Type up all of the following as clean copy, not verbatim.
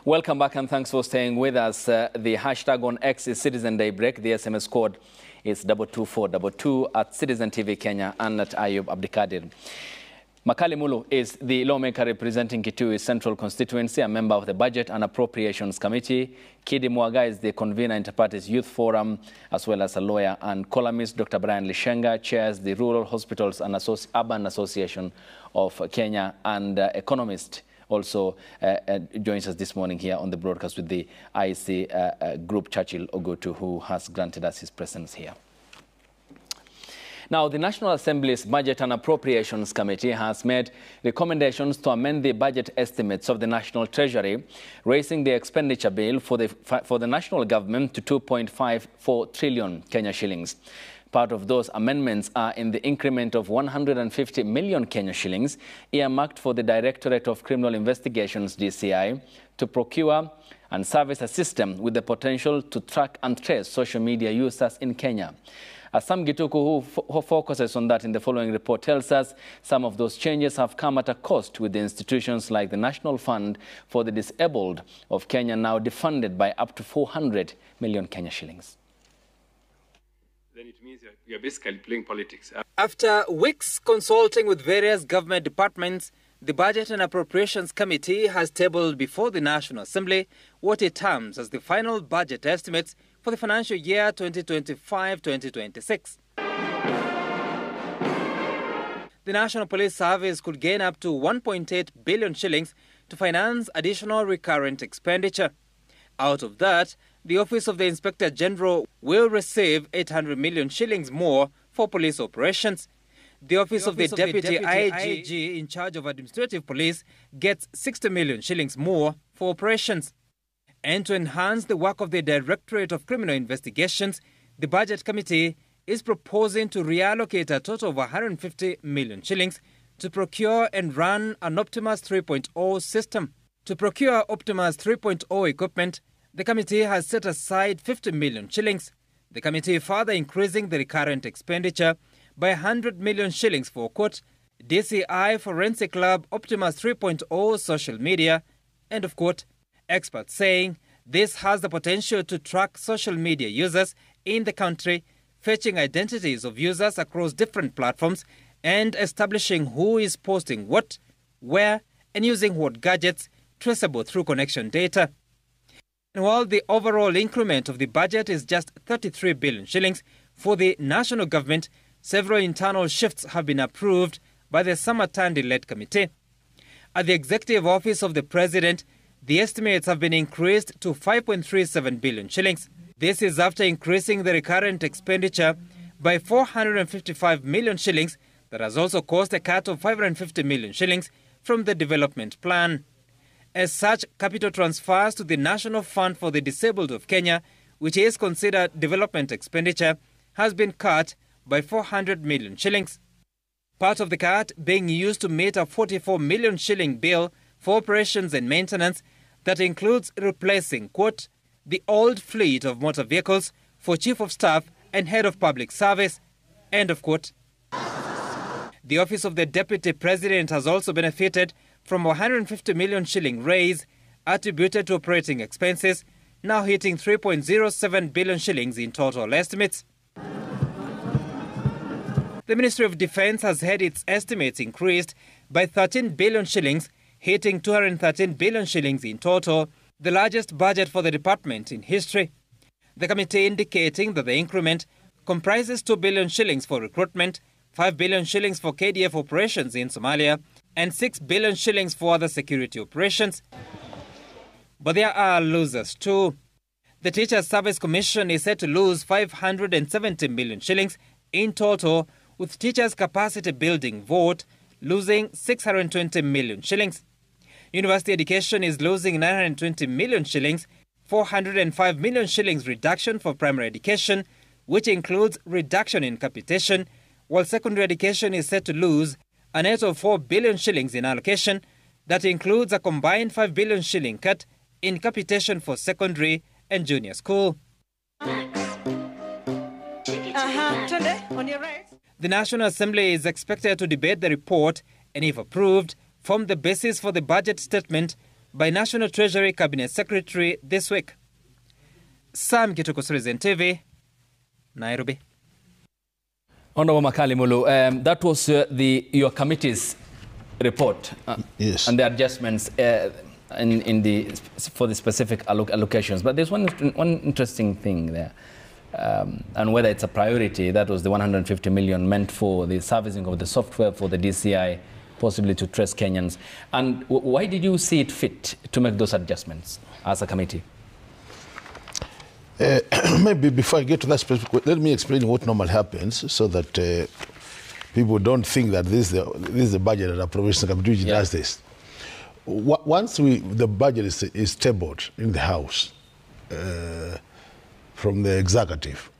Welcome back and thanks for staying with us. The hashtag on X is Citizen Daybreak. The SMS code is 22422 at Citizen TV Kenya and at Ayub Abdikadir. Makali Mulu is the lawmaker representing Kitui Central Constituency, a member of the Budget and Appropriations Committee. Kidi Mwaga is the convener Interparties Youth Forum, as well as a lawyer and columnist. Dr. Brian Lishenga chairs the Rural Hospitals and Urban Association of Kenya, and economist also joins us this morning here on the broadcast with the IEC group, Churchill Ogutu, who has granted us his presence here. Now, the National Assembly's Budget and Appropriations Committee has made recommendations to amend the budget estimates of the National Treasury, raising the expenditure bill for the national government to 2.54 trillion Kenya shillings. Part of those amendments are in the increment of 150 million Kenya shillings earmarked for the Directorate of Criminal Investigations, DCI, to procure and service a system with the potential to track and trace social media users in Kenya. Sam Gituku, who focuses on that in the following report, tells us some of those changes have come at a cost, with the institutions like the National Fund for the Disabled of Kenya now defunded by up to 400 million Kenya shillings. Then it means you're basically playing politics. After weeks consulting with various government departments, the Budget and Appropriations Committee has tabled before the National Assembly what it terms as the final budget estimates for the financial year 2025-2026. The National Police Service could gain up to 1.8 billion shillings to finance additional recurrent expenditure. Out of that, the Office of the Inspector General will receive 800 million shillings more for police operations. The Office of the Deputy IG in charge of administrative police gets 60 million shillings more for operations. And to enhance the work of the Directorate of Criminal Investigations, the Budget Committee is proposing to reallocate a total of 150 million shillings to procure and run an Optimus 3.0 system. To procure Optimus 3.0 equipment, the committee has set aside 50 million shillings. The committee further increasing the recurrent expenditure by 100 million shillings for, quote, DCI Forensic Lab Optimus 3.0 social media, end of quote. Experts saying this has the potential to track social media users in the country, fetching identities of users across different platforms and establishing who is posting what, where, and using what gadgets, traceable through connection data. And while the overall increment of the budget is just 33 billion shillings for the national government, several internal shifts have been approved by the Samatandi-led committee. At the Executive Office of the President, the estimates have been increased to 5.37 billion shillings. This is after increasing the recurrent expenditure by 455 million shillings that has also caused a cut of 550 million shillings from the development plan. As such, capital transfers to the National Fund for the Disabled of Kenya, which is considered development expenditure, has been cut by 400 million shillings. Part of the cut being used to meet a 44 million shilling bill for operations and maintenance that includes replacing, quote, the old fleet of motor vehicles for Chief of Staff and Head of Public Service, end of quote. The Office of the Deputy President has also benefited from a 150 million shilling raise attributed to operating expenses, now hitting 3.07 billion shillings in total estimates. The Ministry of Defence has had its estimates increased by 13 billion shillings, hitting 213 billion shillings in total, the largest budget for the department in history. The committee indicating that the increment comprises 2 billion shillings for recruitment, 5 billion shillings for KDF operations in Somalia, and 6 billion shillings for other security operations. But there are losers too. The Teachers Service Commission is set to lose 570 million shillings in total, with Teachers Capacity Building Vote losing 620 million shillings. University Education is losing 920 million shillings, 405 million shillings reduction for primary education, which includes reduction in capitation, while secondary education is set to lose a net of 4 billion shillings in allocation. That includes a combined 5 billion shilling cut in capitation for secondary and junior school. On your right. The National Assembly is expected to debate the report and, if approved, form the basis for the budget statement by National Treasury Cabinet Secretary this week. Sam Kituko, Citizen TV, Nairobi. Honorable Makali Mulu, that was your committee's report yes, and the adjustments for the specific allocations. But there's one interesting thing there, and whether it's a priority. That was the 150 million meant for the servicing of the software for the DCI, possibly to trace Kenyans. And why did you see it fit to make those adjustments as a committee? Maybe before I get to that specific, let me explain what normally happens so that people don't think that this is the budget and appropriations committee which does this. Once the budget is tabled in the House from the executive,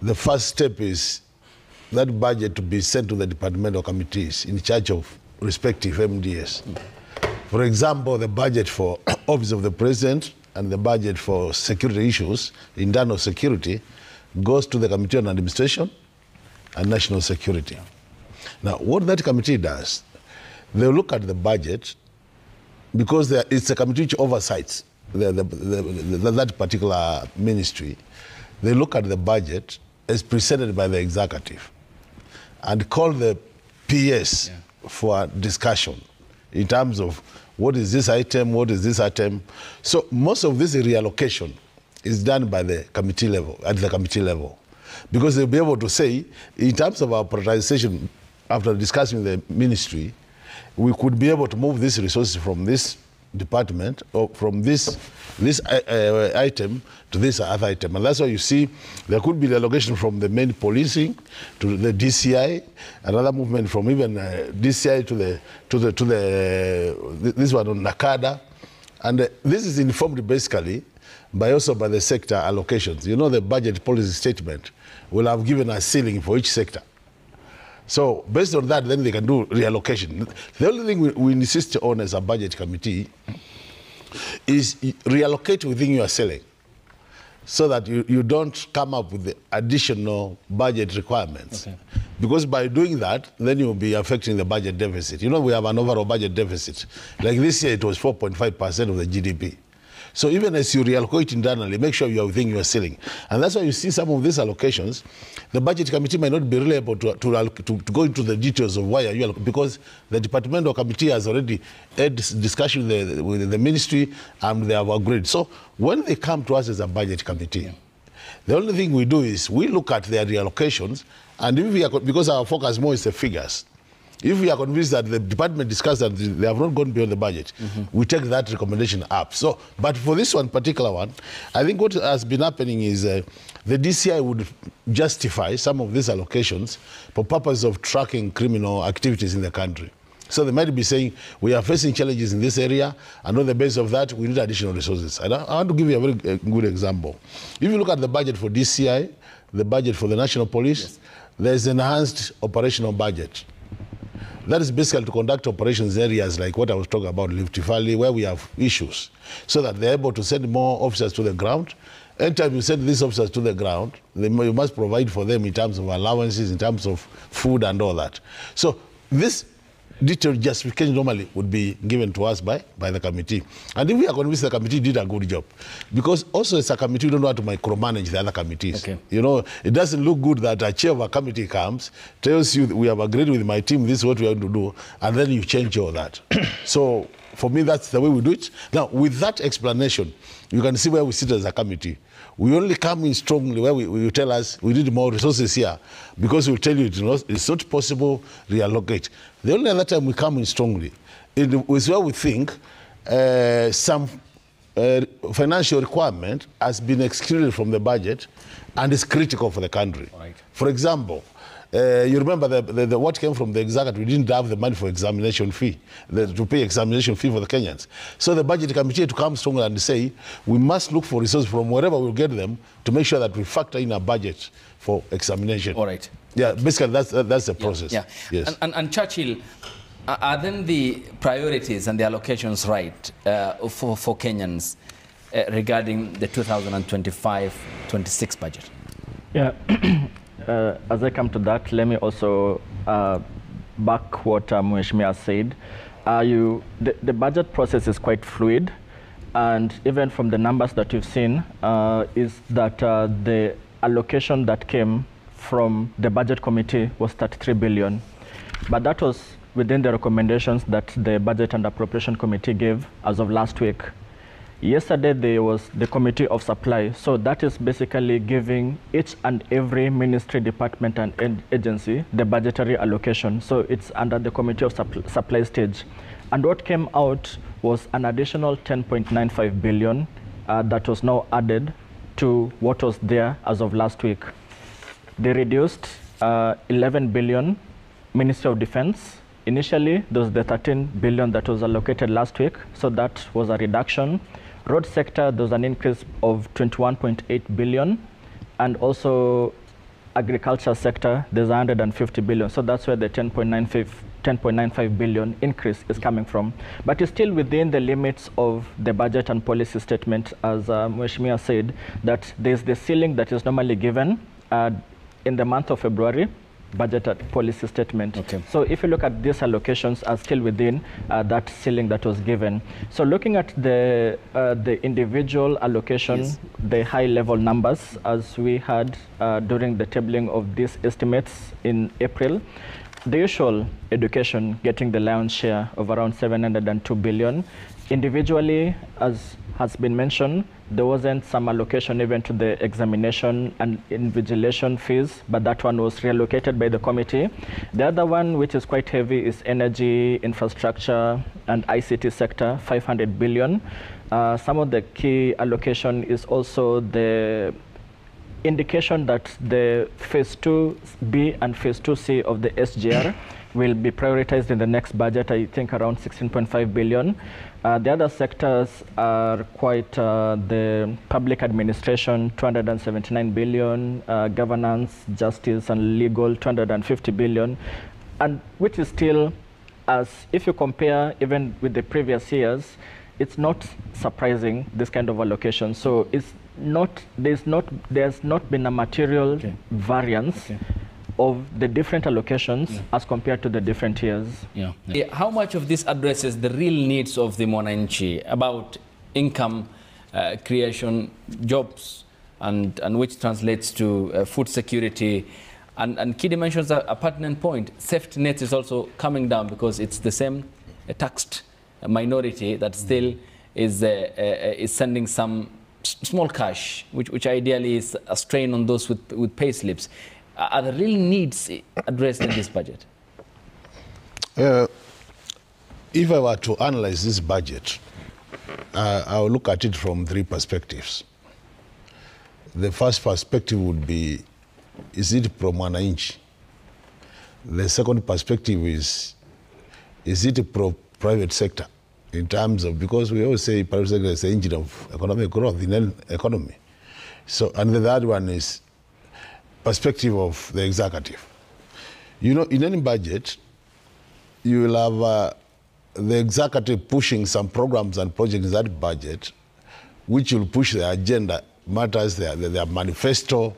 the first step is that budget to be sent to the departmental committees in charge of respective MDS. For example, the budget for Office of the President and the budget for security issues, internal security, goes to the Committee on Administration and National Security. Now, what that committee does, they look at the budget, because it's a committee which oversights that particular ministry. They look at the budget as presented by the executive and call the PS for discussion in terms of what is this item, what is this item. So most of this reallocation is done by the committee level, at the committee level, because they'll be able to say, in terms of our prioritization, after discussing the ministry, we could be able to move these resources from this department or from this item to this other item. And that's why you see there could be the allocation from the main policing to the DCI, another movement from even DCI to this one on Nakada. And this is informed basically by the sector allocations. You know, the budget policy statement will have given a ceiling for each sector. So based on that, then they can do reallocation. The only thing we insist on as a budget committee is reallocate within your ceiling so that you don't come up with the additional budget requirements. Okay. Because by doing that, then you'll be affecting the budget deficit. You know, we have an overall budget deficit. Like this year, it was 4.5% of the GDP. So even as you reallocate internally, make sure you are within your ceiling. And that's why you see some of these allocations, the budget committee might not be really able to go into the details of why are you allocating, because the departmental committee has already had discussion with the ministry and they have agreed. So when they come to us as a budget committee, the only thing we do is we look at their reallocations, and if we are, because our focus more is the figures, if we are convinced that the department discussed that they have not gone beyond the budget, we take that recommendation up. So, but for this one particular one, I think what has been happening is the DCI would justify some of these allocations for purpose of tracking criminal activities in the country. So they might be saying, we are facing challenges in this area, and on the basis of that, we need additional resources. I want to give you a very good example. If you look at the budget for DCI, the budget for the National Police, there's enhanced operational budget. That is basically to conduct operations areas like what I was talking about, Rift Valley, where we have issues, so that they're able to send more officers to the ground. Anytime you send these officers to the ground, you must provide for them in terms of allowances, in terms of food and all that. So this detailed justification normally would be given to us by the committee. And if we are convinced the committee did a good job, because also as a committee, we don't know how to micromanage the other committees. Okay. You know, it doesn't look good that a chair of a committee comes, tells you, we have agreed with my team, this is what we are going to do, and then you change all that. So for me, that's the way we do it. Now, with that explanation, you can see where we sit as a committee. We only come in strongly where we tell us we need more resources here, because we'll tell you, it's not possible, reallocate. The only other time we come in strongly is where we think some financial requirement has been excluded from the budget and is critical for the country. Right. For example, you remember what came from the executive, we didn't have the money for examination fee, to pay examination fee for the Kenyans. So the budget committee had to come strongly and say, we must look for resources from wherever we'll get them to make sure that we factor in a budget for examination. All right. Yeah, basically that's the process. Yeah. Yes. And Churchill, are then the priorities and the allocations right for Kenyans regarding the 2025-26 budget? Yeah. As I come to that, let me also back what Mheshimiwa said. the budget process is quite fluid, and even from the numbers that you've seen, is that the allocation that came from the budget committee was 33 billion. But that was within the recommendations that the Budget and Appropriation Committee gave as of last week. Yesterday, there was the Committee of Supply. So that is basically giving each and every ministry, department, and agency the budgetary allocation. So it's under the Committee of Supply stage. And what came out was an additional 10.95 billion that was now added to what was there as of last week. They reduced 11 billion Ministry of Defense. Initially, there was the 13 billion that was allocated last week, so that was a reduction. Road sector, there was an increase of 21.8 billion, and also agriculture sector, there's 150 billion. So that's where the 10.95 billion increase is coming from. But it's still within the limits of the budget and policy statement, as Mheshimiwa said, that there's the ceiling that is normally given in the month of February, budget and policy statement. Okay. So if you look at these allocations are still within that ceiling that was given. So looking at the individual allocation, yes, the high level numbers, as we had during the tabling of these estimates in April, the usual education getting the lion's share of around 702 billion. Individually, as has been mentioned, there wasn't some allocation even to the examination and invigilation fees, but that one was reallocated by the committee. The other one, which is quite heavy, is energy, infrastructure, and ICT sector, 500 billion. Some of the key allocation is also the indication that the phase 2B and phase 2C of the SGR will be prioritized in the next budget, I think around 16.5 billion. The other sectors are quite the public administration, 279 billion, governance, justice, and legal, 250 billion, and which is still, as if you compare even with the previous years, it's not surprising, this kind of allocation. So it's not, there's not been a material variance of the different allocations as compared to the different years. How much of this addresses the real needs of the Mwananchi about income creation, jobs, and which translates to food security? And Kidi mentions a pertinent point. Safety net is also coming down because it's the same taxed minority that still is sending some small cash, which ideally is a strain on those with pay slips. Are the real needs addressed in this budget? If I were to analyze this budget, I'll look at it from three perspectives. The first perspective would be, is it pro Mwananchi? The second perspective is it pro private sector? In terms of, because we always say private sector is the engine of economic growth in an economy. So, and the third one is perspective of the executive. You know, in any budget, you will have the executive pushing some programs and projects in that budget, which will push their agenda, matters, their manifesto,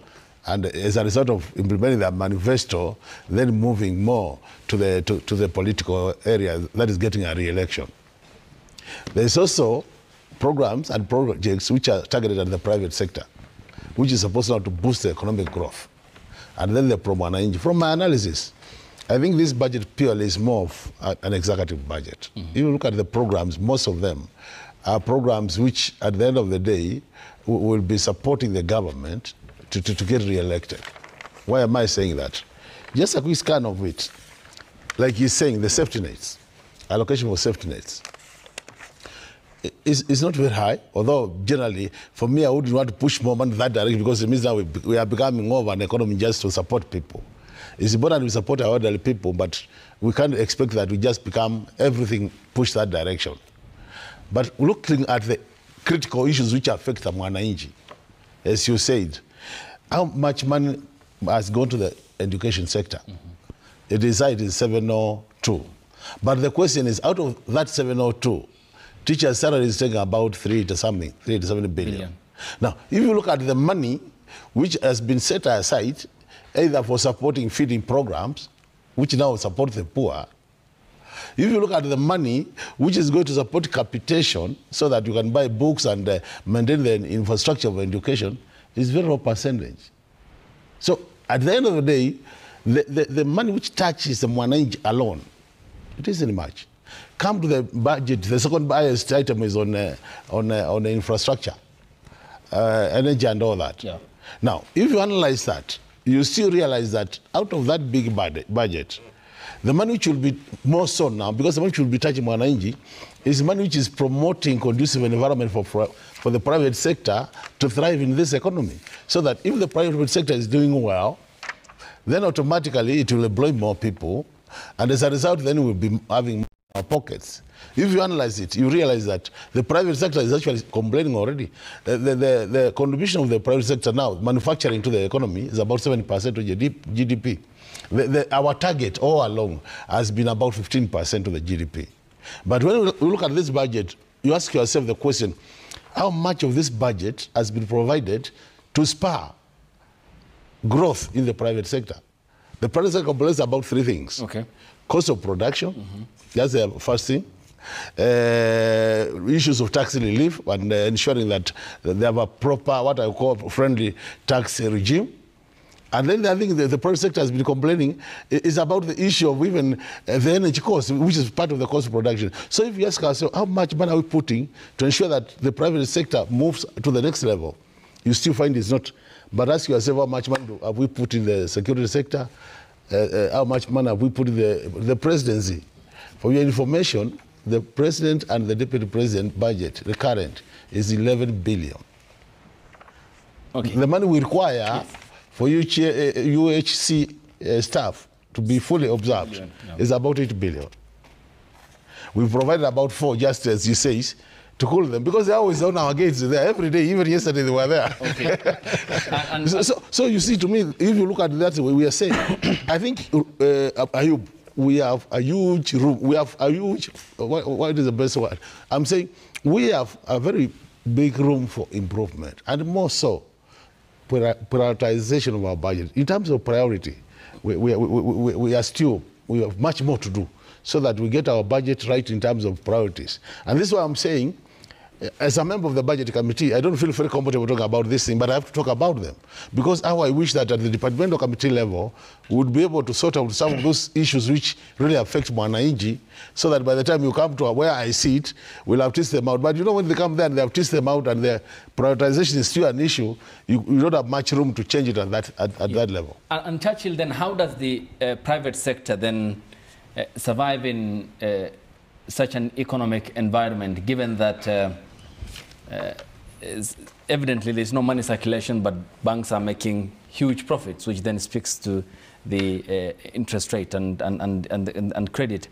and as a result of implementing their manifesto, then moving more to the political area that is getting a re-election. There's also programs and projects which are targeted at the private sector, which is supposed now to boost the economic growth. And then the pro-Mwananchi. From my analysis, I think this budget purely is more of an executive budget. If you look at the programs, most of them are programs which, at the end of the day, will be supporting the government to get re-elected. Why am I saying that? Just a quick scan of it. Like he's saying, the safety nets, allocation for safety nets, is not very high, although generally, for me, I wouldn't want to push more money in that direction because it means that we are becoming more of an economy just to support people. It's important we support our elderly people, but we can't expect that we just become everything push that direction. But looking at the critical issues which affect the Mwananchi, as you said, how much money has gone to the education sector? It is 702. But the question is, out of that 702, teachers' salary is taking about 3 to 7 billion. Now, if you look at the money which has been set aside, either for supporting feeding programs, which now support the poor, If you look at the money which is going to support capitation so that you can buy books and maintain the infrastructure of education, it's very low percentage. So at the end of the day, the money which touches the mwananchi alone, it isn't much. Come to the budget, the second highest item is on infrastructure, energy and all that. Yeah. Now, if you analyze that, you still realize that out of that big budget, the money which will be more so now, because the money which will be touching mwananchi, is money which is promoting conducive environment for the private sector to thrive in this economy. So that if the private sector is doing well, then automatically it will employ more people, and as a result, then we'll be having more pockets. If you analyze it, you realize that the private sector is actually complaining already. The contribution of the private sector now, manufacturing to the economy, is about 7% of GDP. Our target all along has been about 15% of the GDP. But when we look at this budget, you ask yourself the question, how much of this budget has been provided to spur growth in the private sector? The private sector complains about three things. Okay. Cost of production, that's the first thing. Issues of tax relief and ensuring that they have a proper, what I call, friendly tax regime. And then I think the private sector has been complaining is about the issue of even the energy cost, which is part of the cost of production. So if you ask ourselves, how much money are we putting to ensure that the private sector moves to the next level? You still find it's not. But ask yourself, how much money have we put in the security sector? How much money have we put in the presidency? For your information, the president and the deputy president budget, the current, is 11 billion. Okay. The money we require for UHC staff to be fully observed is about 8 billion. We've provided about 4, just as you say, to cool them, because they're always on our gates there every day. Even yesterday they were there. Okay. So you see, to me, if you look at that way, we are saying, I think, Ayub, we have a huge room. We have a huge, what is the best word? I'm saying we have a very big room for improvement, and more so, prioritization of our budget. In terms of priority, we have much more to do so that we get our budget right in terms of priorities. And this is why I'm saying, as a member of the budget committee, I don't feel very comfortable talking about this thing, but I have to talk about them. Because how I wish that at the departmental committee level, we would be able to sort out some of those issues which really affect mwananchi, so that by the time you come to where I sit, we'll have tested them out. But you know, when they come there and they have tested them out and their prioritization is still an issue, you don't have much room to change it at that level. And Churchill, then how does the private sector then survive in such an economic environment, given that evidently there's no money circulation, but banks are making huge profits, which then speaks to the interest rate and credit.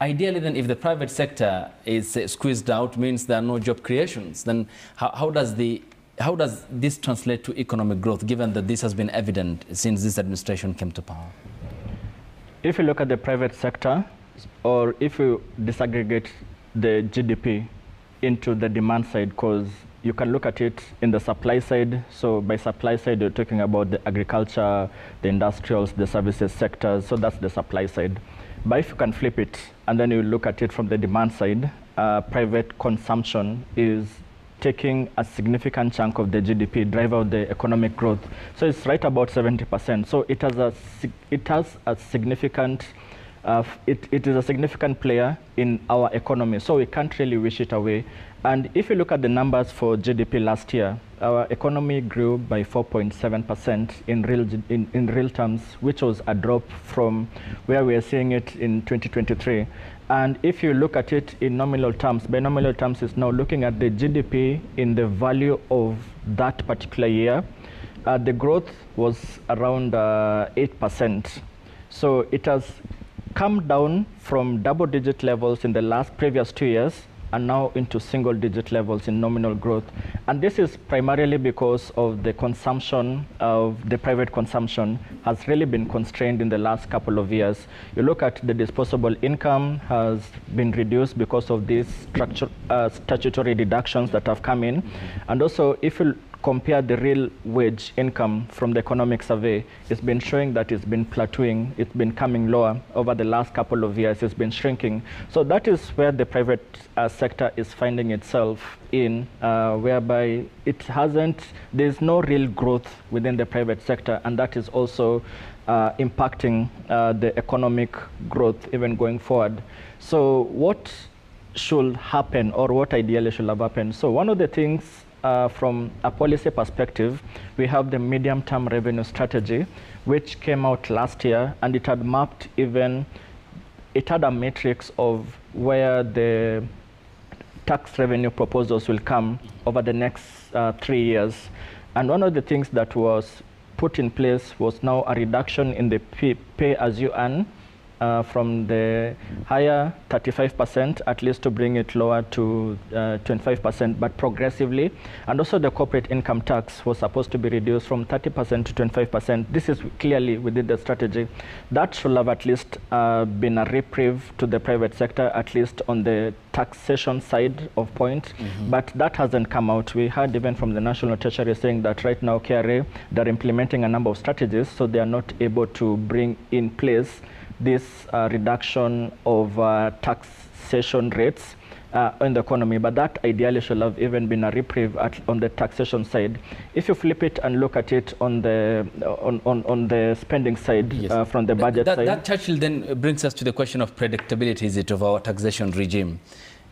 Ideally, then, if the private sector is squeezed out, means there are no job creations. Then how does this translate to economic growth, given that this has been evident since this administration came to power? If you look at the private sector, or if you disaggregate the GDP into the demand side, because you can look at it in the supply side. So by supply side, you're talking about the agriculture, the industrials, the services sectors. So that's the supply side. But if you can flip it, and then you look at it from the demand side, private consumption is taking a significant chunk of the GDP, drive out the economic growth. So it's right about 70%. So it has a significant, it is a significant player in our economy. So we can't really wish it away. And if you look at the numbers for GDP last year, our economy grew by 4.7% in real terms, which was a drop from where we are seeing it in 2023. And if you look at it in nominal terms, by nominal terms is now looking at the GDP in the value of that particular year, the growth was around 8%. So it has come down from double-digit levels in the previous 2 years, and now into single-digit levels in nominal growth. And this is primarily because of the consumption of the private consumption has really been constrained in the last couple of years. You look at the disposable income has been reduced because of these statutory deductions that have come in. And also, if you compare the real wage income from the economic survey, it's been showing that it's been plateauing, it's been coming lower over the last couple of years, it's been shrinking. So that is where the private sector is finding itself in, whereby there's no real growth within the private sector, and that is also impacting the economic growth even going forward. So what should happen, or what ideally should have happened? So one of the things from a policy perspective, we have the medium-term revenue strategy, which came out last year, and it had mapped it had a matrix of where the tax revenue proposals will come over the next 3 years. And one of the things that was put in place was now a reduction in the pay-as-you-earn from the higher 35%, at least to bring it lower to 25%, but progressively. And also the corporate income tax was supposed to be reduced from 30% to 25%. This is clearly within the strategy. That should have at least been a reprieve to the private sector, at least on the taxation side of point, but that hasn't come out. We heard even from the National Treasury saying that right now KRA, they're implementing a number of strategies, so they are not able to bring in place this reduction of taxation rates in the economy, but that ideally should have even been a reprieve on the taxation side. If you flip it and look at it on the spending side, yes, from the budget side. That Churchill then brings us to the question of predictability, is it, of our taxation regime,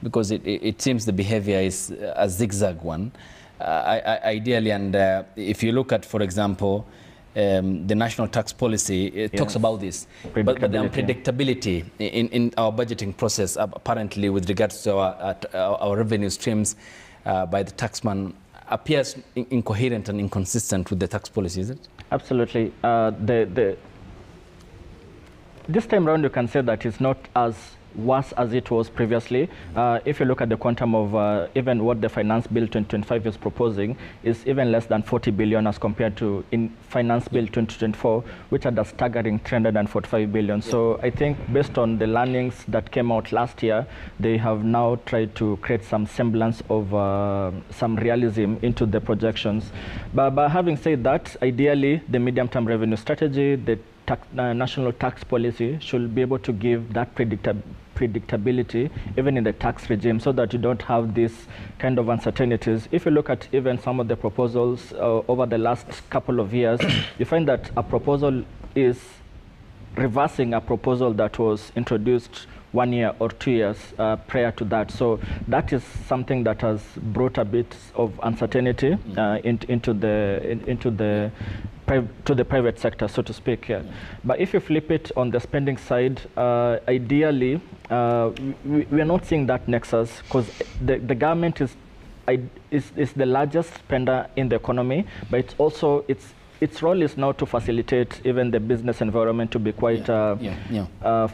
because it seems the behavior is a zigzag one, ideally, and if you look at, for example, the national tax policy, it talks about this, but the unpredictability in our budgeting process, apparently with regards to our revenue streams by the taxman, appears incoherent and inconsistent with the tax policy, is it? Absolutely. This time around, you can say that it's not as worse as it was previously. If you look at the quantum of even what the Finance Bill 2025 is proposing, is even less than 40 billion as compared to in Finance Bill 2024, which had a staggering 345 billion. So I think based on the learnings that came out last year, they have now tried to create some semblance of some realism into the projections. But having said that, ideally, the medium-term revenue strategy, the national tax policy should be able to give that predictability even in the tax regime, so that you don't have this kind of uncertainties. If you look at even some of the proposals over the last couple of years, you find that a proposal is reversing a proposal that was introduced 1 year or 2 years prior to that. So that is something that has brought a bit of uncertainty into the private sector, so to speak. Yeah. But if you flip it on the spending side, ideally, we are not seeing that nexus, because the government is the largest spender in the economy, but it's also its role is now to facilitate even the business environment to be quite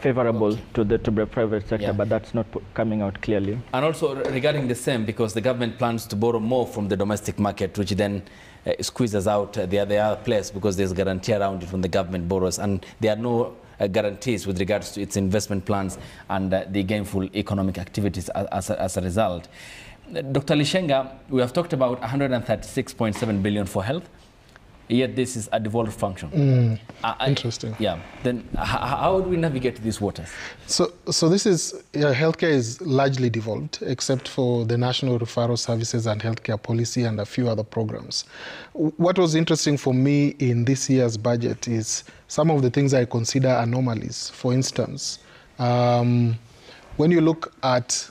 favorable to the private sector, but that's not coming out clearly. And also regarding the same, because the government plans to borrow more from the domestic market, which then squeezes out the other players, because there's guarantee around it when the government borrows, and there are no guarantees with regards to its investment plans and the gainful economic activities as a result. Dr. Lishenga, we have talked about 136.7 billion for health, yet this is a devolved function. Interesting. Yeah. Then how do we navigate these waters? So this is, healthcare is largely devolved, except for the National Referral Services and Healthcare Policy and a few other programs. What was interesting for me in this year's budget is some of the things I consider anomalies. For instance, when you look at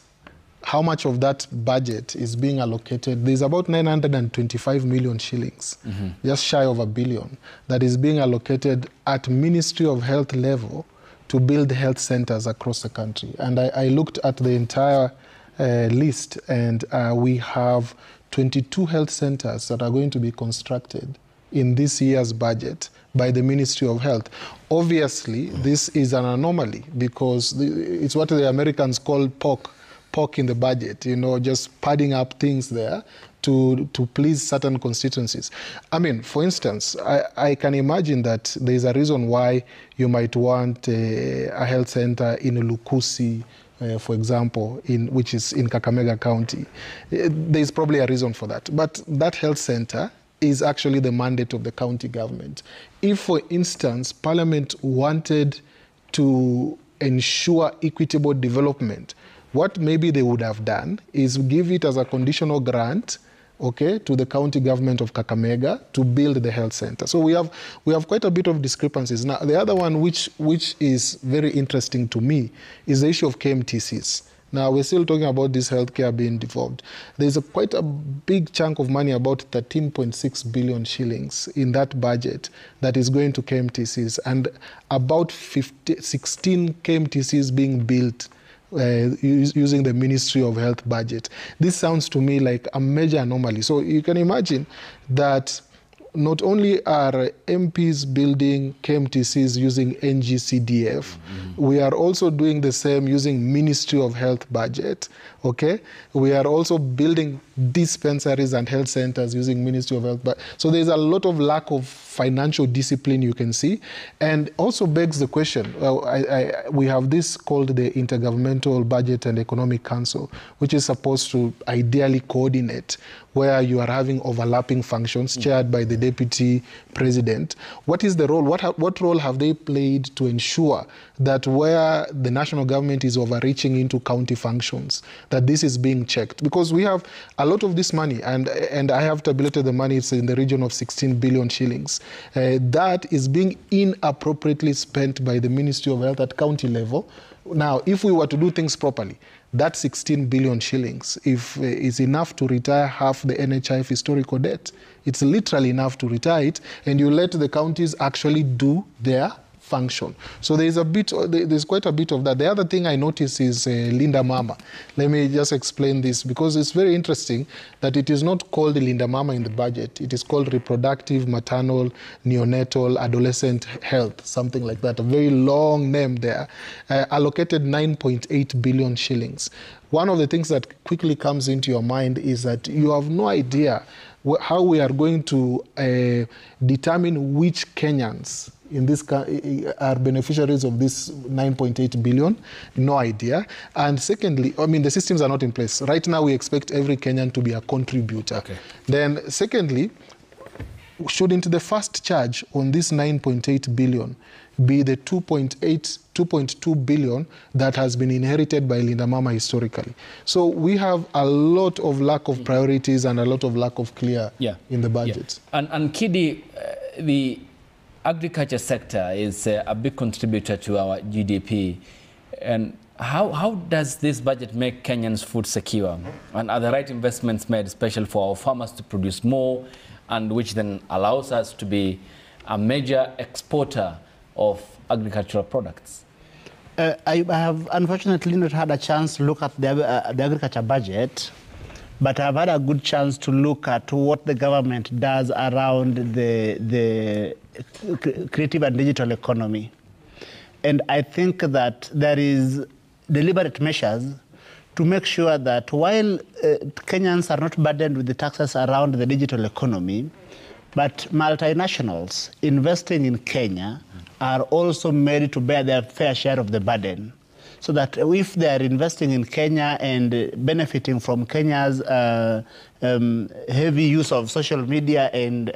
how much of that budget is being allocated, there's about 925 million shillings, just shy of $1 billion, that is being allocated at Ministry of Health level to build health centers across the country. And I looked at the entire list, and we have 22 health centers that are going to be constructed in this year's budget by the Ministry of Health. Obviously, this is an anomaly, because it's what the Americans call pork in the budget, just padding up things there to please certain constituencies. I mean, for instance, I can imagine that there's a reason why you might want a health center in Lukusi, for example, which is in Kakamega County. There is probably a reason for that. But that health center is actually the mandate of the county government. If, for instance, Parliament wanted to ensure equitable development, what maybe they would have done is give it as a conditional grant, okay, to the county government of Kakamega to build the health center. So we have quite a bit of discrepancies. Now, the other one which is very interesting to me is the issue of KMTCs. Now, we're still talking about this healthcare being devolved. There's quite a big chunk of money, about 13.6 billion shillings in that budget that is going to KMTCs, and about 16 KMTCs being built using the Ministry of Health budget. This sounds to me like a major anomaly. So you can imagine that not only are MPs building KMTCs using NGCDF, we are also doing the same using Ministry of Health budget, okay? We are also building dispensaries and health centers using Ministry of Health. So there's a lot of lack of financial discipline you can see, and also begs the question, we have this called the Intergovernmental Budget and Economic Council, which is supposed to ideally coordinate, where you are having overlapping functions chaired by the Deputy President. What is the role? What role have they played to ensure that where the national government is overreaching into county functions, that this is being checked? Because we have a lot of this money, and I have tabulated the money, it's in the region of 16 billion shillings. That is being inappropriately spent by the Ministry of Health at county level. Now, if we were to do things properly, that 16 billion shillings is enough to retire half the NHIF historical debt. It's literally enough to retire it, and you let the counties actually do their function. So there's quite a bit of that. The other thing I notice is Linda Mama. Let me just explain this, because it's very interesting that it is not called Linda Mama in the budget. It is called Reproductive, Maternal, Neonatal, Adolescent Health, something like that. A very long name there. Allocated 9.8 billion shillings. One of the things that quickly comes into your mind is that you have no idea how we are going to determine which Kenyans in this are beneficiaries of this 9.8 billion. No idea. And secondly, I mean, the systems are not in place. Right now, we expect every Kenyan to be a contributor. Okay. Then secondly, shouldn't the first charge on this 9.8 billion be the 2.2 billion that has been inherited by Linda Mama historically? So we have a lot of lack of priorities and a lot of lack of clear in the budget. Yeah. And Kidi, the agriculture sector is a big contributor to our GDP. And how does this budget make Kenyans food secure? And are the right investments made, especially for our farmers to produce more, and which then allows us to be a major exporter of agricultural products? I have unfortunately not had a chance to look at the agriculture budget, but I've had a good chance to look at what the government does around the creative and digital economy. And I think that there is deliberate measures to make sure that while Kenyans are not burdened with the taxes around the digital economy, but multinationals investing in Kenya are also made to bear their fair share of the burden. So that if they are investing in Kenya and benefiting from Kenya's heavy use of social media and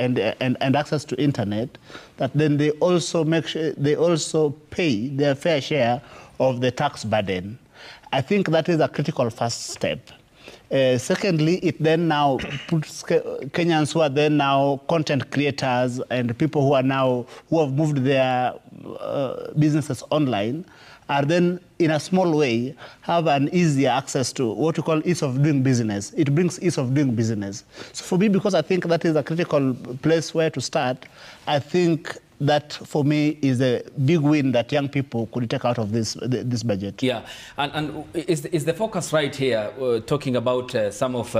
access to internet, that then they also make sure they also pay their fair share of the tax burden. I think that is a critical first step. Secondly, it then now puts Kenyans who are then now content creators and people who have moved their businesses online, are then, in a small way, have an easier access to what we call ease of doing business. It brings ease of doing business. So for me, because I think that is a critical place where to start, I think that, for me, is a big win that young people could take out of this budget. Yeah, and is the focus right here, talking about some of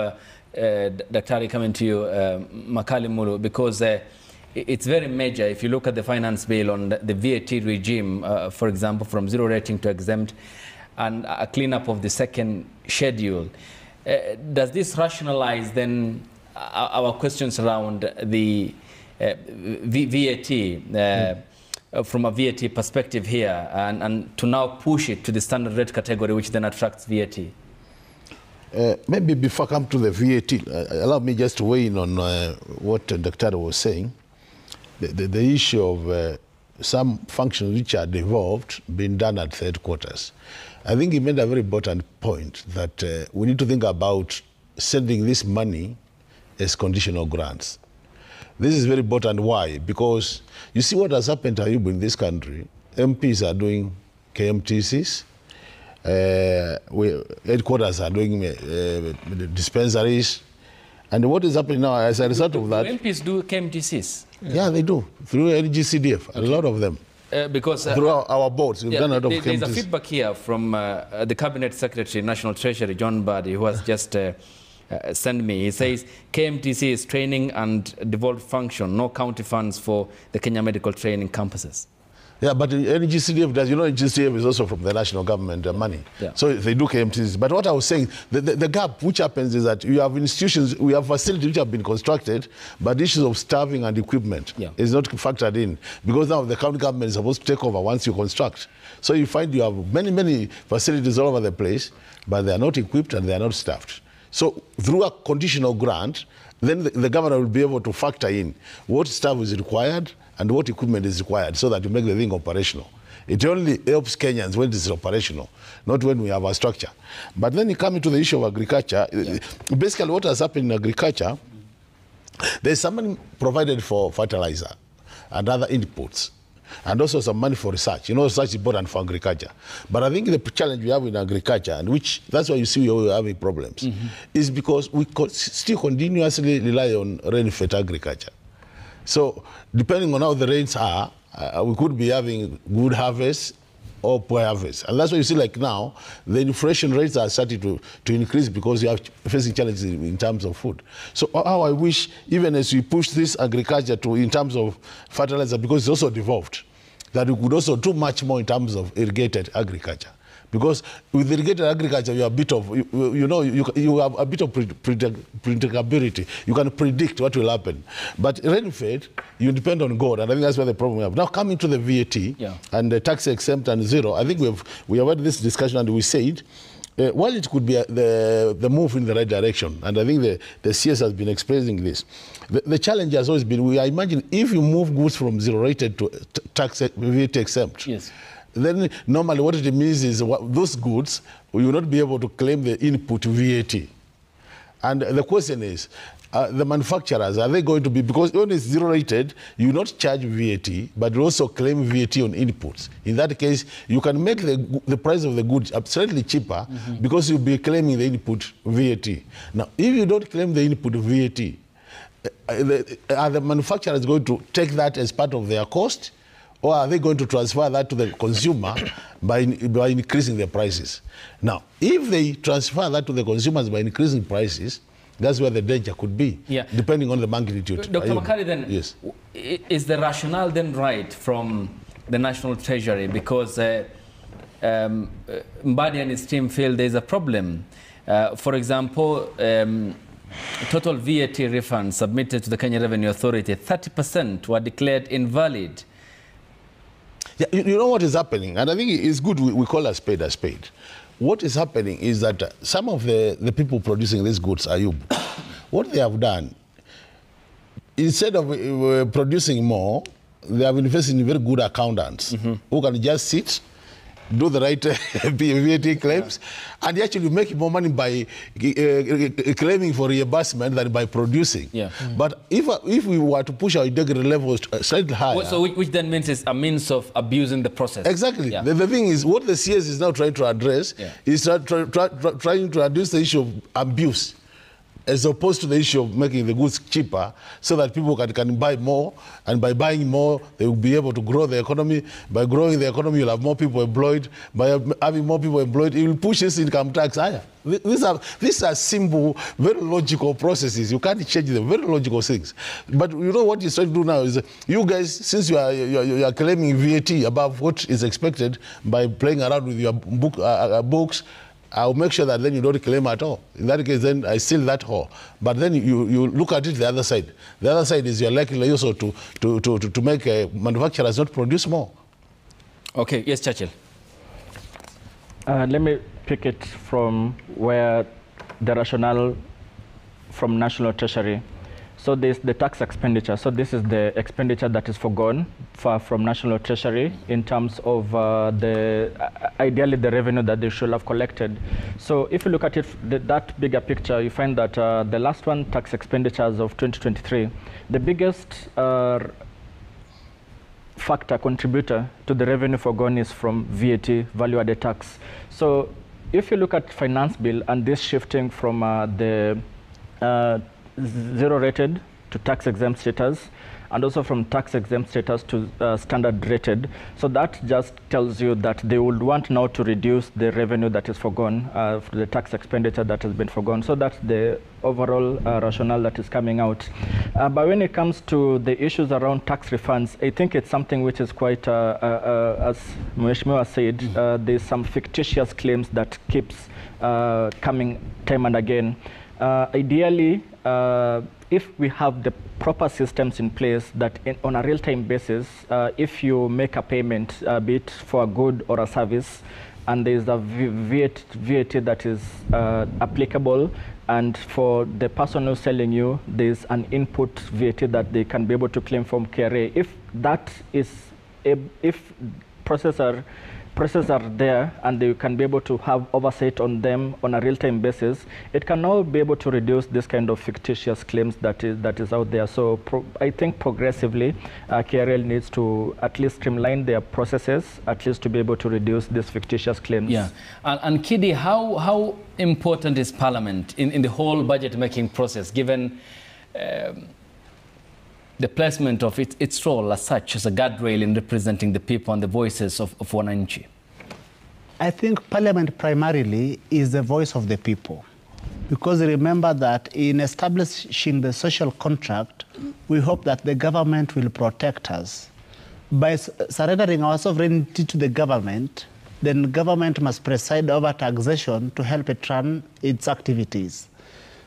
Daktari coming to you, Makali Mulu, because it's very major. If you look at the finance bill on the VAT regime, for example, from zero rating to exempt, and a cleanup of the second schedule, does this rationalize then our questions around the VAT from a VAT perspective here and to now push it to the standard rate category, which then attracts VAT? Maybe before I come to the VAT, allow me just to weigh in on what Dr. was saying. The issue of some functions which are devolved being done at third quarters. I think he made a very important point that we need to think about sending this money as conditional grants. This is very important. Why? Because you see what has happened to Ayubu in this country. MPs are doing KMTCs. Headquarters are doing dispensaries. And what is happening now as a result of that? MPs do KMTCs? Yeah, they do. Through NGCDF, a lot of them. Because through our boards, we've done a lot of KMTCs. There's a feedback here from the Cabinet Secretary, National Treasury, John Buddy, who has just sent me. He says KMTC is training and devolved function, no county funds for the Kenya medical training campuses. Yeah, but NGCDF does, you know, NGCDF is also from the national government money. Yeah. So they do KMTCs. But what I was saying, the gap which happens is that you have institutions, we have facilities which have been constructed, but issues of staffing and equipment is not factored in. Because now the county government is supposed to take over once you construct. So you find you have many facilities all over the place, but they are not equipped and they are not staffed. So through a conditional grant, then the governor will be able to factor in what staff is required and what equipment is required so that you make the thing operational. It only helps Kenyans when it is operational, not when we have a structure. But then you come into the issue of agriculture. Basically what has happened in agriculture, there's some money provided for fertilizer and other inputs, and also some money for research. You know, research is important for agriculture. But I think the challenge we have in agriculture, and which that's why you see we are having problems, is because we still continuously rely on rain-fed agriculture. So depending on how the rains are, we could be having good harvest or poor harvest. And that's why you see like now, the inflation rates are starting to increase because you are facing challenges in terms of food. So how I wish, even as we push this agriculture to in terms of fertilizer, because it's also devolved, that we could also do much more in terms of irrigated agriculture. Because with irrigated agriculture, you have a bit of, you have a bit of predictability. You can predict what will happen. But rain-fed, you depend on God, and I think that's where the problem we have. Now coming to the VAT and the tax exempt and zero, I think we have had this discussion and we said, while it could be the move in the right direction, and I think the CS has been expressing this, the challenge has always been, I imagine if you move goods from zero-rated to tax VAT exempt, then normally what it means is those goods, you will not be able to claim the input VAT. And the question is, the manufacturers, are they going to be, because when it's zero-rated, you not charge VAT, but you also claim VAT on inputs. In that case, you can make the price of the goods slightly cheaper because you'll be claiming the input VAT. Now, if you don't claim the input VAT, are the manufacturers going to take that as part of their cost? Or are they going to transfer that to the consumer by increasing the prices? Now, if they transfer that to the consumers by increasing prices, that's where the danger could be, depending on the magnitude. Dr. Makari, then, is the rationale then right from the National Treasury? Because Mbadi and his team feel there's a problem. For example, total VAT refunds submitted to the Kenya Revenue Authority, 30% were declared invalid. Yeah, you know what is happening, and I think it's good we call a spade a spade. What is happening is that some of the people producing these goods, Ayub, what they have done, instead of producing more, they have invested in very good accountants who can just sit, do the right VAT claims, and actually make more money by claiming for reimbursement than by producing. But if we were to push our integrity levels slightly higher... So which then means it's a means of abusing the process. Exactly. The thing is, what the CS is now trying to address is trying to address the issue of abuse, as opposed to the issue of making the goods cheaper so that people can buy more, and by buying more, they will be able to grow the economy. By growing the economy, you'll have more people employed. By having more people employed, it will push this income tax higher. These are simple, very logical processes. You can't change them, very logical things. But you know what you're trying to do now is, you guys, since you are claiming VAT above what is expected by playing around with your books, I'll make sure that then you don't claim at all. In that case, then I seal that hole. But then you look at it the other side. The other side is you're likely also to make manufacturers not produce more. Okay, yes, Churchill. Let me pick it from where the rationale from National Treasury. So there's the tax expenditure. So this is the expenditure that is forgone from National Treasury in terms of ideally the revenue that they should have collected. So if you look at it, that bigger picture, you find that the last one, tax expenditures of 2023, the biggest factor contributor to the revenue forgone is from VAT, value-added tax. So if you look at finance bill and this shifting from the zero rated to tax exempt status, and also from tax exempt status to standard rated. So that just tells you that they would want now to reduce the revenue that is forgone, the tax expenditure that has been forgone. So that's the overall rationale that is coming out. But when it comes to the issues around tax refunds, I think it's something which is quite, as Mheshimiwa said, there's some fictitious claims that keeps coming time and again. Ideally, if we have the proper systems in place that on a real-time basis, if you make a payment, be it for a good or a service, and there is a VAT that is applicable, and for the person who's selling you, there's an input VAT that they can be able to claim from KRA. If that is, if processes are there and they can be able to have oversight on them on a real-time basis, it can now be able to reduce this kind of fictitious claims that is out there. So I think progressively KRL needs to at least streamline their processes, at least to be able to reduce these fictitious claims. Yeah, and Kidi, how important is Parliament in the whole budget-making process, given the placement of its role as such, as a guardrail in representing the people and the voices of Wananchi? I think Parliament primarily is the voice of the people. Because remember that in establishing the social contract, we hope that the government will protect us. By surrendering our sovereignty to the government, then government must preside over taxation to help it run its activities.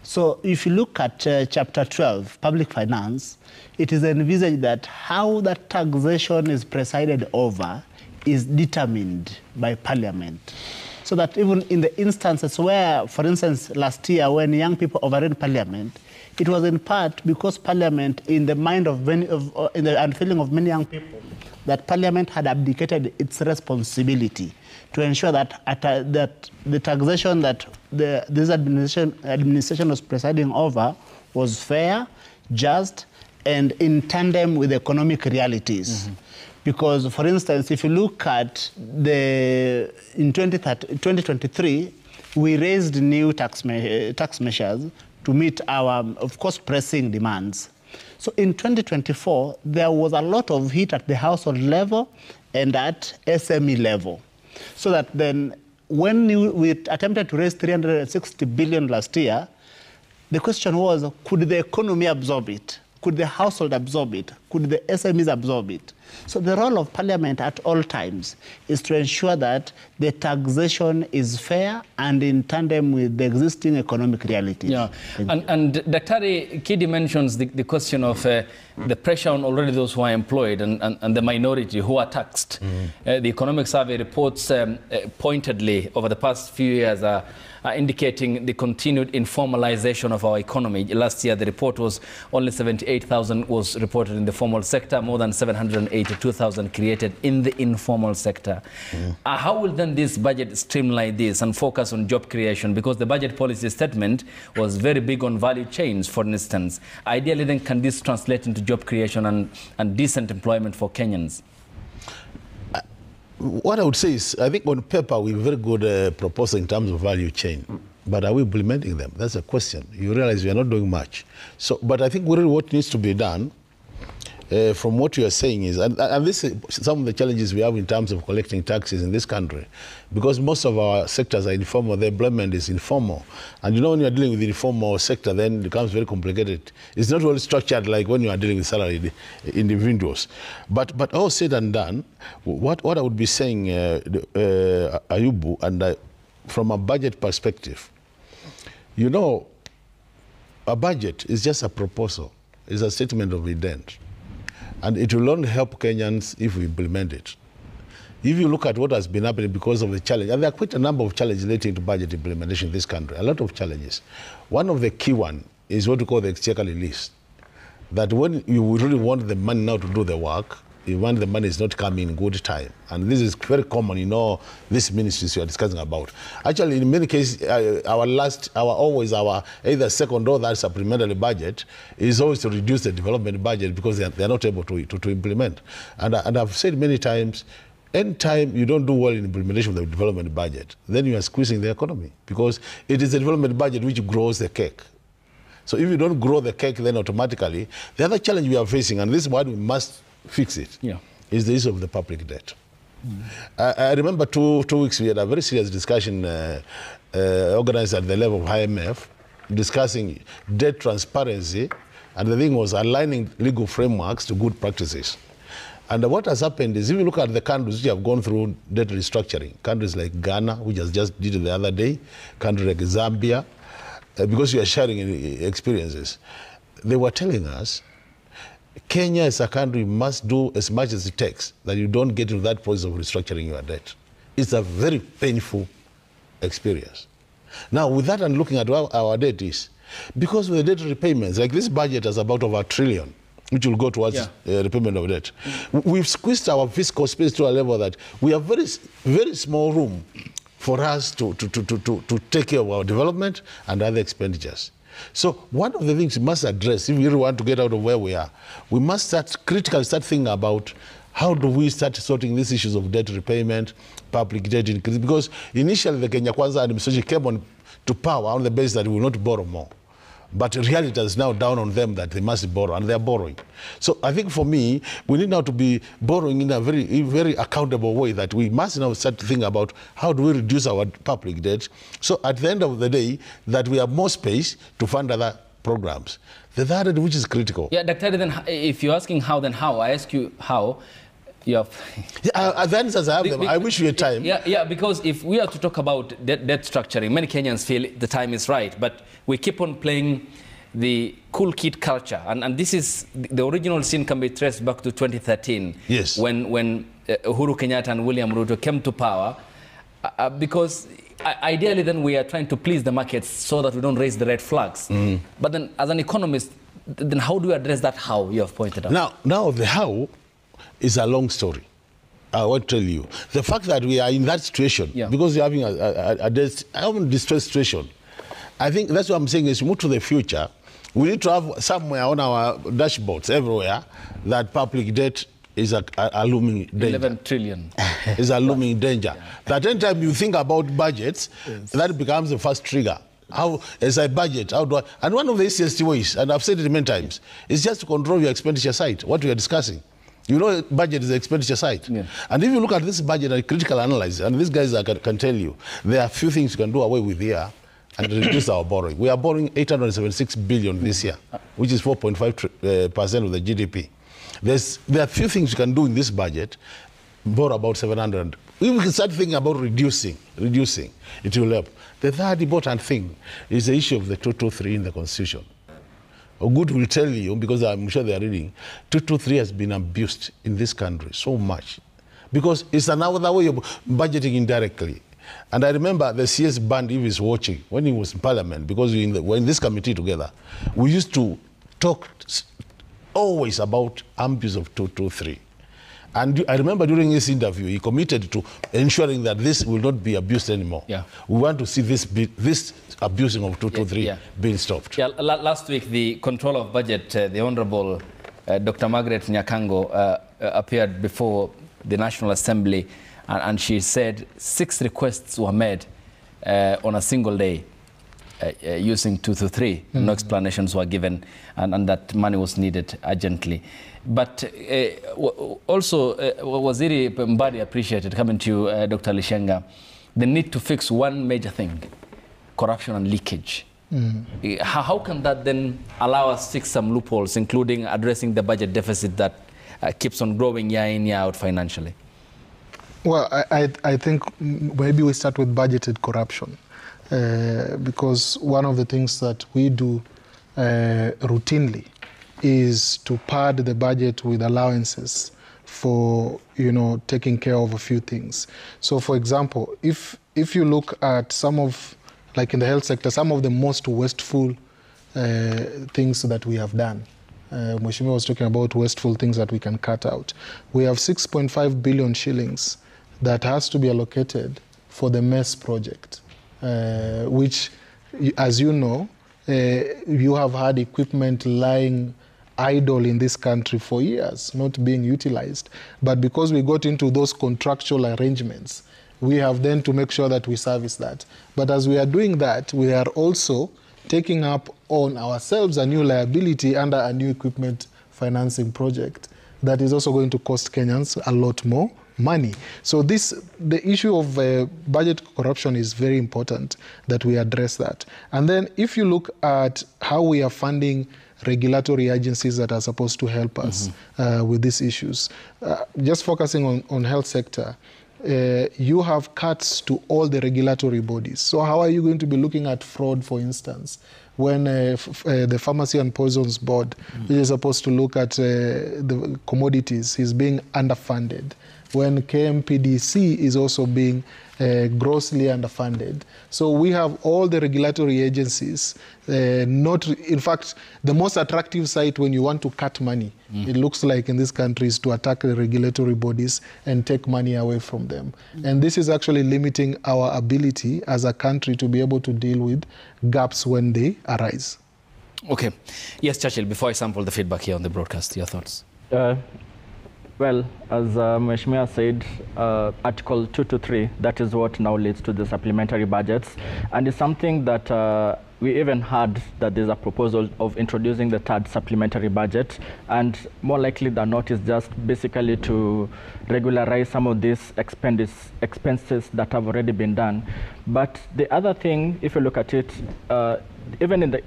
So if you look at Chapter 12, Public Finance, it is envisaged that how that taxation is presided over is determined by Parliament. So that even in the instances where, for instance, last year when young people overran Parliament, it was in part because Parliament, in the mind of many, in the feeling of many young people, that Parliament had abdicated its responsibility to ensure that that the taxation that this administration was presiding over was fair, just, and in tandem with economic realities. Mm-hmm. Because, for instance, if you look at in 2023, we raised new tax measures to meet our, of course, pressing demands. So in 2024, there was a lot of hit at the household level and at SME level. So that then, when we attempted to raise 360 billion last year, the question was, could the economy absorb it? Could the household absorb it? Could the SMEs absorb it? So the role of Parliament at all times is to ensure that the taxation is fair and in tandem with the existing economic realities. Yeah, and Dr. Kidi mentions the question of the pressure on already those who are employed and the minority who are taxed. Mm-hmm. The economic survey reports pointedly over the past few years are indicating the continued informalization of our economy. Last year, the report was only 78,000 was reported in the formal sector, more than 782,000 created in the informal sector. Mm. How will then this budget streamline this and focus on job creation? Because the budget policy statement was very big on value chains, for instance. Ideally, then, can this translate into job creation and decent employment for Kenyans? What I would say is, I think on paper, we have very good proposal in terms of value chain. But are we implementing them? That's a question. You realize we are not doing much. So, but I think really what needs to be done, from what you are saying is, and this is some of the challenges we have in terms of collecting taxes in this country, because most of our sectors are informal, the employment is informal. And you know, when you are dealing with the informal sector, then it becomes very complicated. It's not really structured like when you are dealing with salaried individuals. But all said and done, what I would be saying, Ayubu, and from a budget perspective, you know, a budget is just a proposal. It's a statement of intent. And it will only help Kenyans if we implement it. If you look at what has been happening because of the challenge, and there are quite a number of challenges relating to budget implementation in this country, a lot of challenges. One of the key ones is what we call the exchequer release. That when you really want the money now to do the work, you want the money is not coming in good time. And this is very common in all these ministries you are discussing about. Actually, in many cases, our either second or that supplementary budget is always to reduce the development budget because they are not able to implement. And I've said many times, anytime you don't do well in implementation of the development budget, then you are squeezing the economy because it is the development budget which grows the cake. So if you don't grow the cake, then automatically, the other challenge we are facing, and this is why we must fix it, is the issue of the public debt. I remember two weeks we had a very serious discussion organized at the level of IMF, discussing debt transparency, and the thing was aligning legal frameworks to good practices. And what has happened is, if you look at the countries which have gone through debt restructuring, countries like Ghana, which has just did it the other day, countries like Zambia, because we are sharing experiences, they were telling us, Kenya as a country must do as much as it takes that you don't get into that process of restructuring your debt. It's a very painful experience. Now, with that and looking at how our debt is, because with the debt repayments, like this budget has about over $1 trillion, which will go towards repayment of debt. We've squeezed our fiscal space to a level that we have very small room for us to take care of our development and other expenditures. So one of the things we must address, if we really want to get out of where we are, we must critically start thinking about how do we start sorting these issues of debt repayment, public debt increase, because initially the Kenya Kwanza administration came on to power on the basis that we will not borrow more. But reality is now down on them that they must borrow, and they're borrowing. So I think for me, we need now to be borrowing in a very accountable way, that we must now start to think about how do we reduce our public debt. So at the end of the day, that we have more space to fund other programs. The third, which is critical. Yeah, Dr. Then if you're asking how, then how? I ask you how. The answers I have them. I wish we had time. Yeah, because if we are to talk about debt structuring, many Kenyans feel the time is right, but we keep on playing the cool kid culture. And this is, the original scene can be traced back to 2013. Yes. When Uhuru Kenyatta and William Ruto came to power, because ideally then we are trying to please the markets so that we don't raise the red flags. But then as an economist, then how do you address that how you have pointed out? Now the how is a long story. I will tell you. The fact that we are in that situation, because you're having a distressed situation, I think that's what I'm saying is move to the future. We need to have somewhere on our dashboards everywhere that public debt is a looming danger. 11 trillion. Is a looming danger. That anytime you think about budgets, that becomes the first trigger. How, as I budget, how do I... And one of the easiest ways, and I've said it many times, is just to control your expenditure side, what we are discussing. You know, budget is the expenditure side. And if you look at this budget and critical analysis, and these guys can tell you, there are a few things you can do away with here and reduce our borrowing. We are borrowing 876 billion this year, which is 4.5% of the GDP. There are a few things you can do in this budget, borrow about 700. If we can start thinking about reducing, it will help. The third important thing is the issue of the 223 in the Constitution. Good will tell you, because I'm sure they are reading, 223 has been abused in this country so much. Because it's another way of budgeting indirectly. And I remember the CS band, he was watching, when he was in Parliament, because we were in this committee together, we used to talk always about abuse of 223. And I remember during this interview, he committed to ensuring that this will not be abused anymore. We want to see this abusing of 223 being stopped. Last week, the Controller of Budget, the Honorable Dr. Margaret Nyakango, appeared before the National Assembly, and she said 6 requests were made on a single day using 223. No explanations were given, and that money was needed urgently. But also, Waziri Mbadi appreciated, coming to you, Dr. Lishenga, the need to fix one major thing, corruption and leakage. How can that then allow us to fix some loopholes, including addressing the budget deficit that keeps on growing year in, year out financially? Well, I think maybe we start with budgeted corruption, because one of the things that we do routinely is to pad the budget with allowances for, taking care of a few things. So, for example, if you look at some of, like in the health sector, some of the most wasteful things that we have done. Mheshimiwa was talking about wasteful things that we can cut out. We have 6.5 billion shillings that has to be allocated for the MESS project, which, as you know, you have had equipment lying idle in this country for years, not being utilized. But because we got into those contractual arrangements, we have then to make sure that we service that. But as we are doing that, we are also taking up on ourselves a new liability under a new equipment financing project that is also going to cost Kenyans a lot more money. So the issue of budget corruption is very important that we address that. And then if you look at how we are funding regulatory agencies that are supposed to help us with these issues, just focusing on health sector, you have cuts to all the regulatory bodies. So how are you going to be looking at fraud, for instance, when the Pharmacy and Poisons Board, which is supposed to look at the commodities, is being underfunded, when KMPDC is also being grossly underfunded. So we have all the regulatory agencies, in fact, the most attractive site when you want to cut money, it looks like in this country, is to attack the regulatory bodies and take money away from them. And this is actually limiting our ability as a country to be able to deal with gaps when they arise. Okay. Yes, Churchill, before I sample the feedback here on the broadcast, your thoughts? Well, as Mheshimiwa said, Article 223, that is what now leads to the supplementary budgets. And it's something that we even heard that there's a proposal of introducing the third supplementary budget. And more likely than not, is just basically to regularize some of these expenses that have already been done. But the other thing, if you look at it, even in the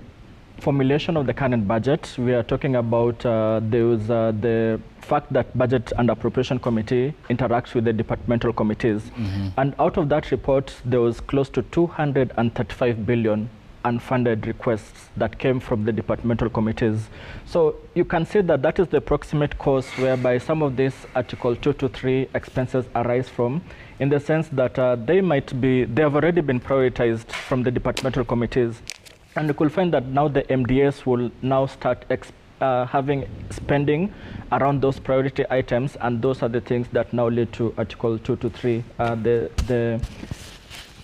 formulation of the current budget, we are talking about the fact that Budget and Appropriation Committee interacts with the departmental committees. And out of that report, there was close to 235 billion unfunded requests that came from the departmental committees. So you can see that that is the proximate cause whereby some of these Article 223 expenses arise from, in the sense that they have already been prioritized from the departmental committees. And you could find that now the MDS will now start having spending around those priority items, and those are the things that now lead to Article 223,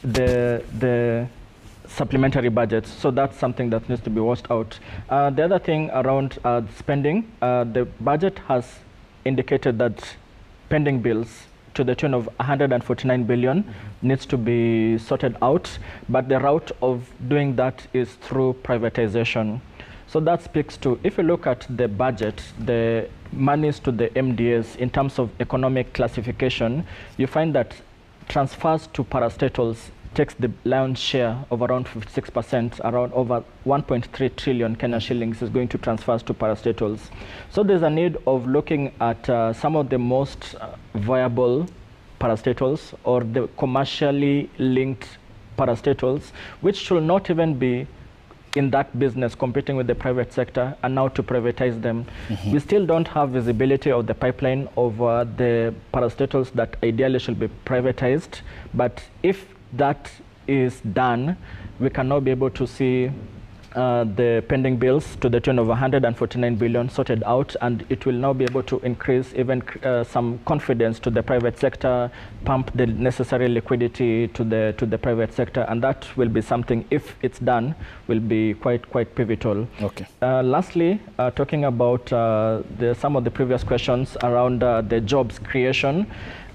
the supplementary budgets. So that's something that needs to be watched out. The other thing around spending, the budget has indicated that pending bills to the tune of 149 billion needs to be sorted out, but the route of doing that is through privatization. So that speaks to, if you look at the budget, the monies to the MDS in terms of economic classification, you find that transfers to parastatals takes the lion's share of around 56%, around over 1.3 trillion Kenya shillings is going to transfers to parastatals. So there's a need of looking at some of the most viable parastatals, or the commercially linked parastatals, which should not even be in that business competing with the private sector, and now to privatize them. We still don't have visibility of the pipeline of the parastatals that ideally should be privatized, but if that is done, we can now be able to see the pending bills to the tune of 149 billion sorted out, and it will now be able to increase even some confidence to the private sector, pump the necessary liquidity to the private sector, and that will be something, if it's done, will be quite pivotal. Okay. Lastly, talking about some of the previous questions around the jobs creation,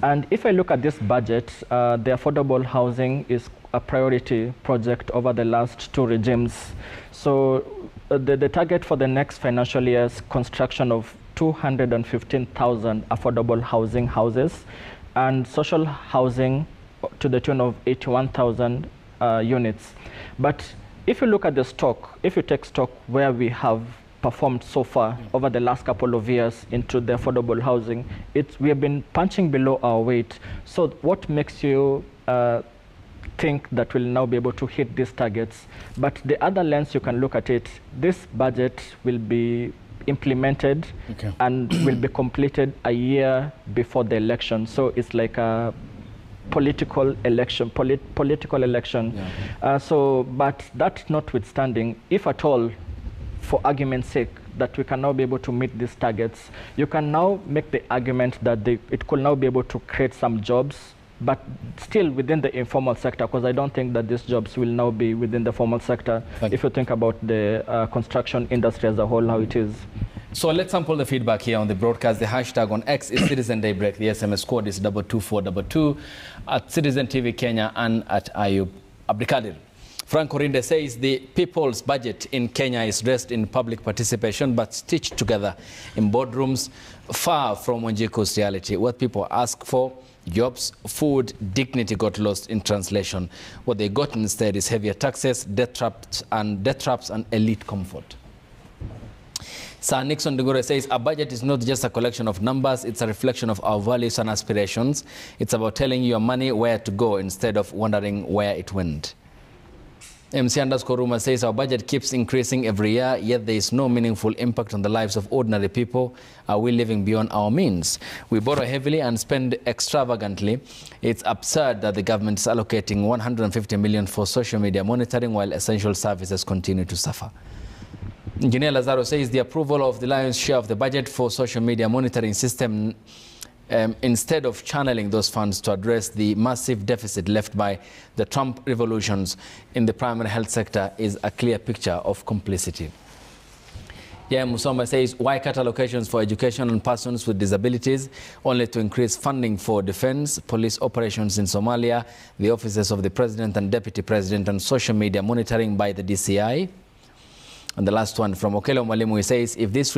and if I look at this budget, the affordable housing is a priority project over the last two regimes. So the target for the next financial year is construction of 215,000 affordable housing houses, and social housing to the tune of 81,000 units. But if you look at the stock, if you take stock where we have performed so far over the last couple of years into the affordable housing, we have been punching below our weight. So what makes you think that we'll now be able to hit these targets? But the other lens you can look at it, this budget will be implemented and will be completed a year before the election. So it's like a political election, but that notwithstanding, if at all, for argument's sake, that we can now be able to meet these targets, you can now make the argument that it could now be able to create some jobs, but still within the informal sector, because I don't think that these jobs will now be within the formal sector. If you think about the construction industry as a whole, how it is. So let's sample the feedback here on the broadcast. The hashtag on X is Citizen Daybreak. The SMS code is 22422 at Citizen TV Kenya and at Ayub Abdikadir. Frank Orinde says the people's budget in Kenya is dressed in public participation but stitched together in boardrooms, far from Wanjiku's reality. What people ask for, jobs, food, dignity, got lost in translation. What they got instead is heavier taxes, death traps and elite comfort. Sir Nixon Dugure says a budget is not just a collection of numbers, it's a reflection of our values and aspirations. It's about telling your money where to go instead of wondering where it went. MC_Ruma says our budget keeps increasing every year, yet there is no meaningful impact on the lives of ordinary people. Are we living beyond our means? We borrow heavily and spend extravagantly. It's absurd that the government is allocating 150 million for social media monitoring while essential services continue to suffer. Engineer Lazaro says the approval of the lion's share of the budget for social media monitoring system instead of channeling those funds to address the massive deficit left by the Trump revolutions in the primary health sector is a clear picture of complicity. Yeah, Musoma says, why cut allocations for education and persons with disabilities only to increase funding for defense, police operations in Somalia, the offices of the president and deputy president, and social media monitoring by the DCI? And the last one from Okelo Mwalimu, he says, if this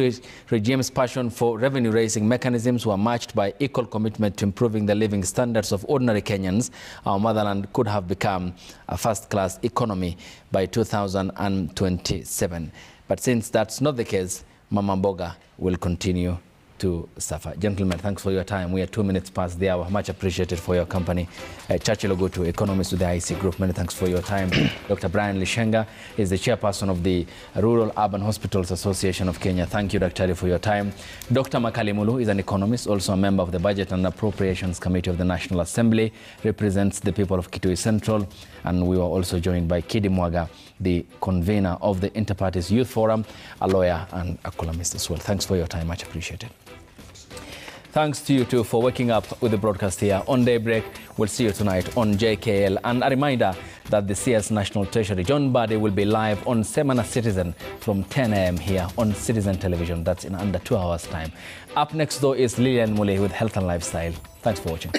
regime's passion for revenue-raising mechanisms were matched by equal commitment to improving the living standards of ordinary Kenyans, our motherland could have become a first-class economy by 2027. But since that's not the case, Mama Mboga will continue to suffer. Gentlemen, thanks for your time. We are 2 minutes past the hour. Much appreciated for your company. Churchill Ogutu, economist with the IC Group. Many thanks for your time. Dr. Brian Lishenga is the chairperson of the Rural Urban Hospitals Association of Kenya. Thank you, Dr. for your time. Dr. Makali Mulu is an economist, also a member of the Budget and Appropriations Committee of the National Assembly, represents the people of Kitui Central. And we were also joined by Kidi Mwaga, the convener of the Interparties Youth Forum, a lawyer and a columnist as well. Thanks for your time. Much appreciated. Thanks to you too for waking up with the broadcast here on Daybreak. We'll see you tonight on JKL. And a reminder that the CS National Treasury, John Badi, will be live on Semana Citizen from 10 a.m. here on Citizen Television. That's in under 2 hours' time. Up next, though, is Lillian Mule with Health and Lifestyle. Thanks for watching.